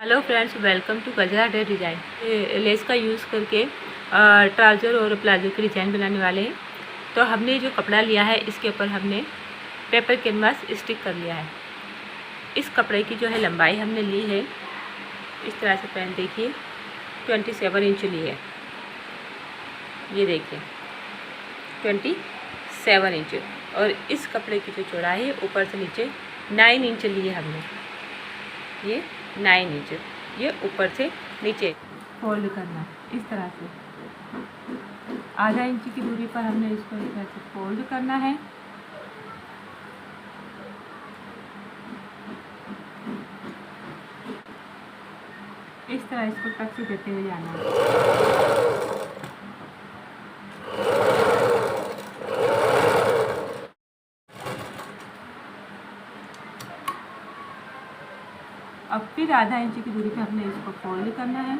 Hello friends, welcome to गजरा dress design. Less का use करके ट्राउज़र और प्लाजो की डिज़ाइन बनाने वाले हैं। तो हमने जो कपड़ा लिया है इसके ऊपर हमने पेपर कैनवास स्टिक कर लिया है। इस कपड़े की जो है लंबाई हमने ली है इस तरह से, पैंट देखिए 27 इंच ली है। ये देखिए 27 इंच। और इस कपड़े की जो चौड़ाई है ऊपर से नीचे 9 इंच ली है हमने। ये 9 इंच, ये ऊपर से नीचे फोल्ड करना है इस तरह से। आधा इंच की दूरी पर हमने इसको इस तरह से फोल्ड करना है। इस तरह इसको टक से देते हुए जाना है। अब फिर आधा इंच की दूरी पे हमने इसको फोल्ड करना है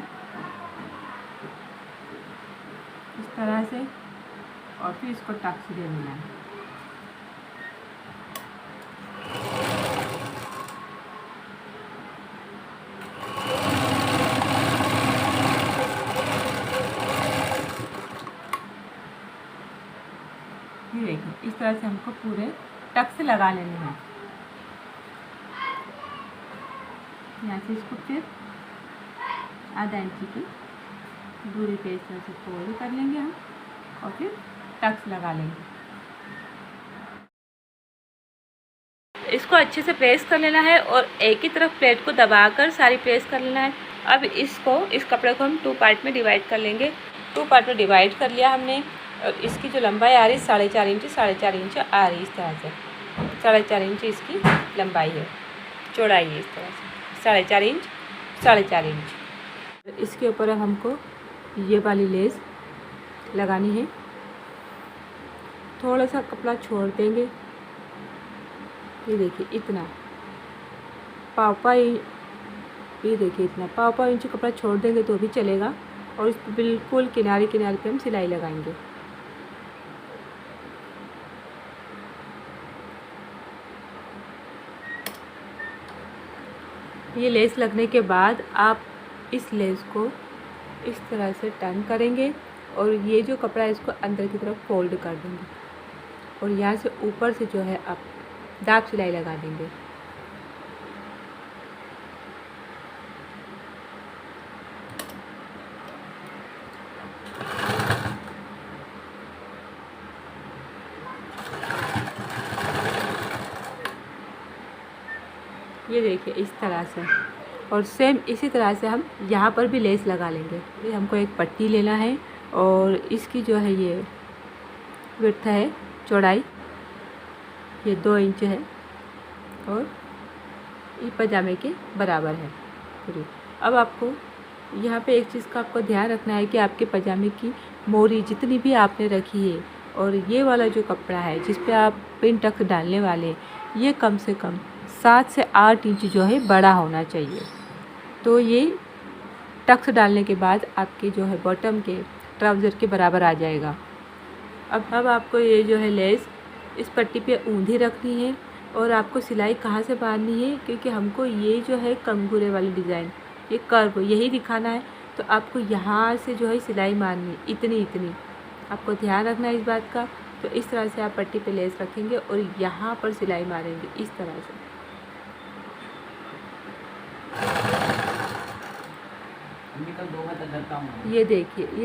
इस तरह से, और फिर इसको टक से दे देना है। ये देखिए इस तरह से हमको पूरे टक से लगा लेने हैं। यहाँ से इसको फिर आधा इंच की दूरी पे इस तरह से फोल्ड कर लेंगे हम, और फिर टक्स लगा लेंगे। इसको अच्छे से प्रेस कर लेना है और एक ही तरफ प्लेट को दबाकर सारी प्रेस कर लेना है। अब इस कपड़े को हम 2 पार्ट में डिवाइड कर लेंगे। 2 पार्ट में डिवाइड कर लिया हमने, और इसकी जो लंबाई आ रही 4.5 इंच, 4.5 इंच आ रही इस तरह से। 4.5 इंच इसकी लंबाई है, चौड़ाई है इस तरह से 4.5 इंच, 4.5 इंच। इसके ऊपर अब हमको ये वाली लेस लगानी है। थोड़ा सा कपड़ा छोड़ देंगे, ये देखिए इतना पाव ये देखिए इतना पाव इंच कपड़ा छोड़ देंगे तो भी चलेगा। और इस पर बिल्कुल किनारे किनारे पे हम सिलाई लगाएंगे। ये लेस लगने के बाद आप इस लेस को इस तरह से टर्न करेंगे और ये जो कपड़ा है इसको अंदर की तरफ फोल्ड कर देंगे, और यहाँ से ऊपर से जो है आप दाब सिलाई लगा देंगे। ये देखिए इस तरह से, और सेम इसी तरह से हम यहाँ पर भी लेस लगा लेंगे। ये हमको एक पट्टी लेना है और इसकी जो है ये विड्थ है, चौड़ाई ये 2 इंच है, और ये पजामे के बराबर है पूरी। अब आपको यहाँ पे एक चीज़ का आपको ध्यान रखना है कि आपके पजामे की मोरी जितनी भी आपने रखी है, और ये वाला जो कपड़ा है जिस पे आप पिन टक्स डालने वाले, ये कम से कम 7 से 8 इंच जो है बड़ा होना चाहिए। तो ये टक्स डालने के बाद आपके जो है बॉटम के ट्राउज़र के बराबर आ जाएगा। अब आपको ये जो है लेस इस पट्टी पे ऊंधी रखनी है, और आपको सिलाई कहाँ से बांधनी है, क्योंकि हमको ये जो है कंगूरे वाली डिज़ाइन, ये कर्व यही दिखाना है। तो आपको यहाँ से जो है सिलाई मारनी है, इतनी आपको ध्यान रखना है इस बात का। तो इस तरह से आप पट्टी पे लेस रखेंगे और यहाँ पर सिलाई मारेंगे इस तरह से। ये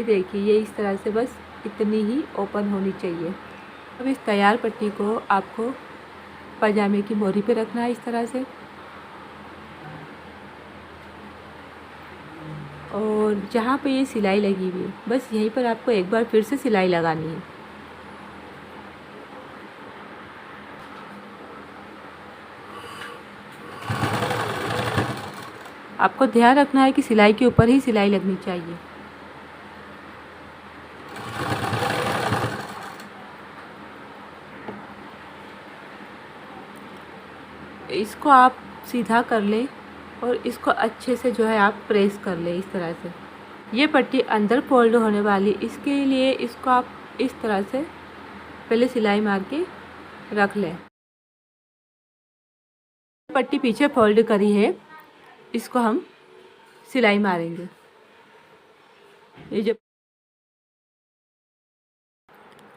देखिए ये इस तरह से बस इतनी ही ओपन होनी चाहिए। अब इस तैयार पट्टी को आपको पजामे की मोरी पे रखना है इस तरह से, और जहाँ पे ये सिलाई लगी हुई है बस यहीं पर आपको एक बार फिर से सिलाई लगानी है। आपको ध्यान रखना है कि सिलाई के ऊपर ही सिलाई लगनी चाहिए। इसको आप सीधा कर लें और इसको अच्छे से जो है आप प्रेस कर लें इस तरह से। ये पट्टी अंदर फोल्ड होने वाली, इसके लिए इसको आप इस तरह से पहले सिलाई मार के रख लें। पट्टी पीछे फोल्ड करी है, इसको हम सिलाई मारेंगे। ये जो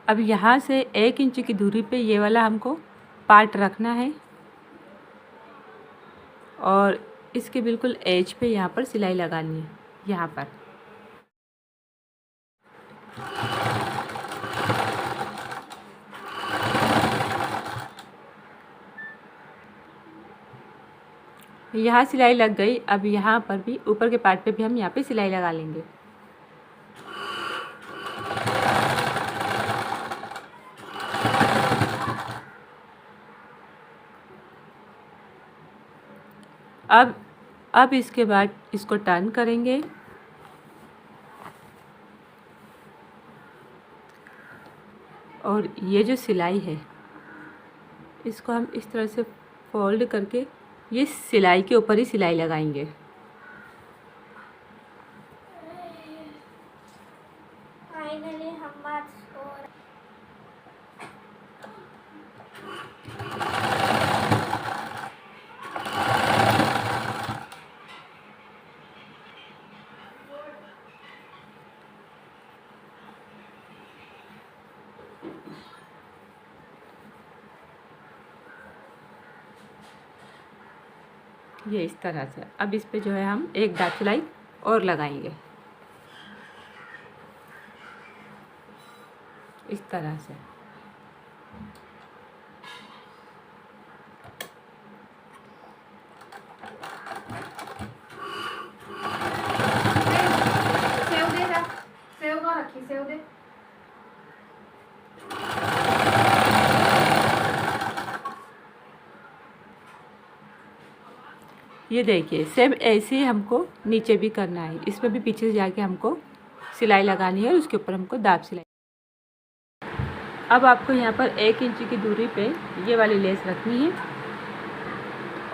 अब यहाँ से 1 इंच की दूरी पे ये वाला हमको पार्ट रखना है और इसके बिल्कुल एज पे यहाँ पर सिलाई लगानी है। यहाँ पर यहाँ सिलाई लग गई। अब यहाँ पर भी ऊपर के पार्ट पे भी हम यहाँ पे सिलाई लगा लेंगे। अब इसके बाद इसको टर्न करेंगे और ये जो सिलाई है इसको हम इस तरह से फोल्ड करके ये सिलाई के ऊपर ही सिलाई लगाएंगे। फाइनली हम बात ये इस तरह से। अब इस पे जो है हम एक दाग सिलाई और लगाएंगे इस तरह से। सेव का रखी सेव दे। ये देखिए सेम ऐसे ही हमको नीचे भी करना है। इसमें भी पीछे से जाके हमको सिलाई लगानी है और उसके ऊपर हमको दाब सिलाई। अब आपको यहाँ पर 1 इंच की दूरी पे ये वाली लेस रखनी है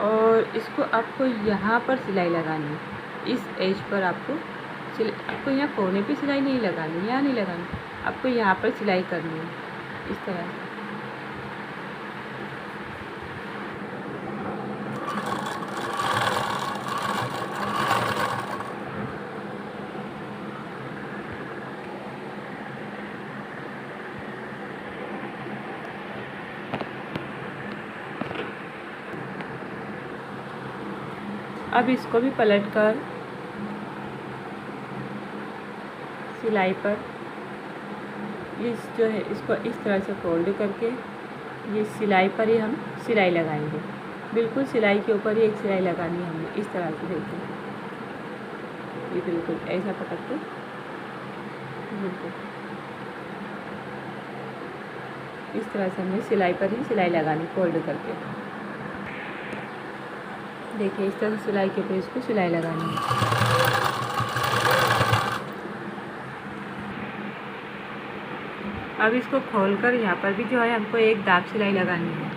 और इसको आपको यहाँ पर सिलाई लगानी है। इस एज पर आपको यहाँ कोने पे सिलाई नहीं लगानी, यहाँ नहीं लगानी, आपको यहाँ पर सिलाई करनी है इस तरह से। अब इसको भी पलट कर सिलाई पर इस जो है इसको इस तरह से फोल्ड करके ये सिलाई पर ही हम सिलाई लगाएंगे। बिल्कुल सिलाई के ऊपर ही एक सिलाई लगानी है हमने इस तरह से। देखिए ये बिल्कुल ऐसा पकड़ के बिल्कुल इस तरह से हमें सिलाई पर ही सिलाई लगानी फोल्ड करके। देखिए इस तरह से सिलाई के ऊपर इसको सिलाई लगानी है। अब इसको खोलकर यहाँ पर भी जो है हमको एक दाब सिलाई लगानी है।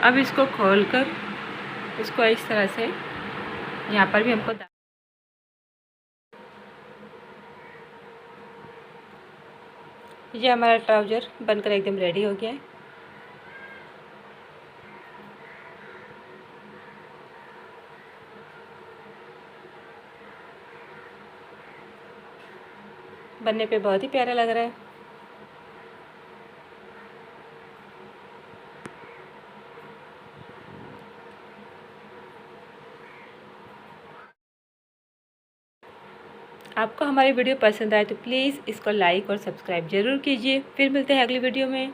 अब इसको खोलकर इसको इस तरह से यहाँ पर भी हमको ये हमारा ट्राउज़र बनकर एकदम रेडी हो गया है। बनने पे बहुत ही प्यारा लग रहा है। आपको हमारी वीडियो पसंद आए तो प्लीज़ इसको लाइक और सब्सक्राइब ज़रूर कीजिए। फिर मिलते हैं अगली वीडियो में।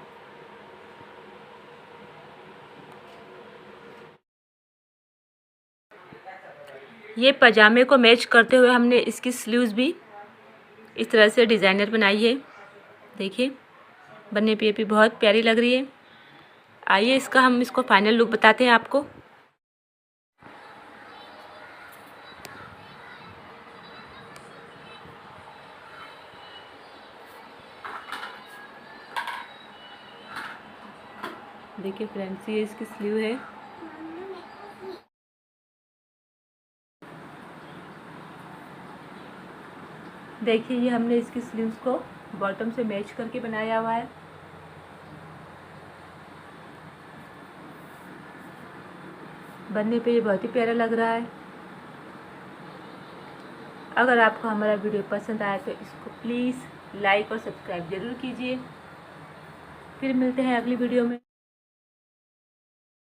ये पजामे को मैच करते हुए हमने इसकी स्लीव्स भी इस तरह से डिज़ाइनर बनाई है। देखिए बनने पे भी बहुत प्यारी लग रही है। आइए हम इसको फाइनल लुक बताते हैं आपको। देखिए फ्रेंड्स ये इसकी स्लीव है। देखिए ये हमने इसकी स्लीव्स को बॉटम से मैच करके बनाया हुआ है। बनने पे ये बहुत ही प्यारा लग रहा है। अगर आपको हमारा वीडियो पसंद आया तो इसको प्लीज़ लाइक और सब्सक्राइब ज़रूर कीजिए। फिर मिलते हैं अगली वीडियो में।